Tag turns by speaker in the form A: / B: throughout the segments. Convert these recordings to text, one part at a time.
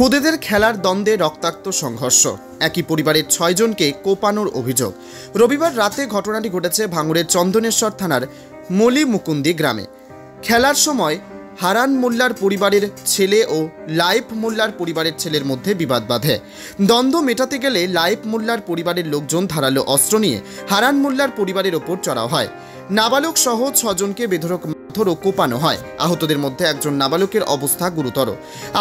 A: খুদেদের খেলার দ্বন্দ্বে রক্তাক্ত সংঘর্ষ, একই পরিবারের ৬ জনকে কোপানোর অভিযোগ। রবিবার রাতে ঘটনাটি ঘটেছে ভাঙড়ের চন্দনেশ্বর থানার মলিমুকুন্দি গ্রামে। খেলার সময় হারান মোল্লার পরিবারের ছেলে ও লাইফ মোল্লার পরিবারের ছেলের মধ্যে বিবাদ বাধে। দ্বন্দ্ব মেটাতে গেলে লাইফ মোল্লার পরিবারের লোকজন ধারালো অস্ত্র নিয়ে হারান মোল্লার পরিবারের ওপর চড়াও হয়। নাবালক সহ ৬ জনকে বেধড়ক মারধর ও কোপানো হয়। আহতদের মধ্যে একজন নাবালকের অবস্থা গুরুতর।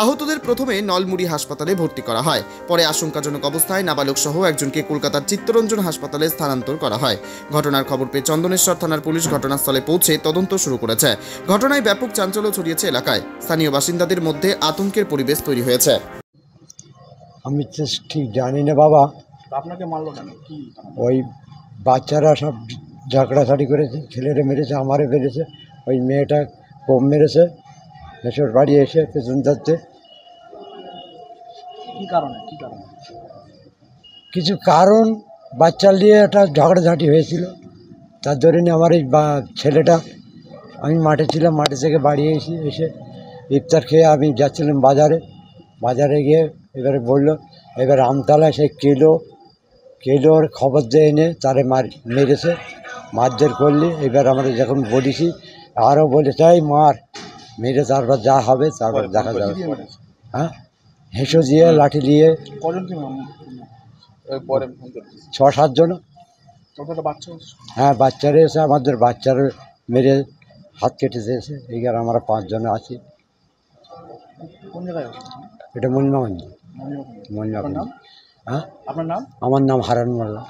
A: আহতদের প্রথমে নলমুড়ি হাসপাতালে ভর্তি করা হয়, পরে আশঙ্কাজনক অবস্থায় নাবালক সহ একজনকে কলকাতার চিত্তরঞ্জন হাসপাতালে স্থানান্তর করা হয়। ঘটনার খবর পেয়ে চন্দনেশ্বর থানার পুলিশ ঘটনাস্থলে পৌঁছে তদন্ত শুরু করেছে। ঘটনায় ব্যাপক চাঞ্চল্য ছড়িয়েছে এলাকায়। স্থানীয় বাসিন্দাদের মধ্যে আতঙ্কের পরিবেশ তৈরি হয়েছে।
B: আমি তো ঠিক জানি না বাবা,
C: আপনাকে মারলো কেন? কি
B: ওই বাচ্চারা সব ঝগড়াঝাটি করেছে, ছেলেরা মেরেছে, আমারে মেরেছে, ওই মেয়েটা কম মেরেছে। এসব বাড়ি এসে পেছন ধরতে
C: কি কারণে
B: কিছু কারণ বাচ্চা নিয়ে একটা ঝগড়াঝাটি হয়েছিল। তার ধরে আমার এই ছেলেটা, আমি মাঠে ছিলাম, মাঠে থেকে বাড়ি এসে ইফতার খেয়ে আমি যাচ্ছিলাম বাজারে গিয়ে এবারে বললো, এবার আমতলায় সেই কেলোর খবর দিয়ে এনে তারে মেরেছে, মারধর করলি। এবার আমরা যখন বলেছি আরও বলে চাই মার মেরে, তারপর যা হবে তারপর দেখা যাবে। হ্যাঁ, হেঁসো দিয়ে লাঠি দিয়ে
C: কজনকে
B: ৬-৭ জন।
C: বাচ্চা?
B: হ্যাঁ, বাচ্চারা এসে আমাদের বাচ্চারা মেরে হাত কেটেছে এসে। এইখানে আমরা 5 জন আছি।
C: কোন জায়গায়?
B: এটা মনিমাগঞ্জ।
C: আপনার নাম?
B: হ্যাঁ,
C: আপনার নাম?
B: আমার নাম হারান মোল্লা।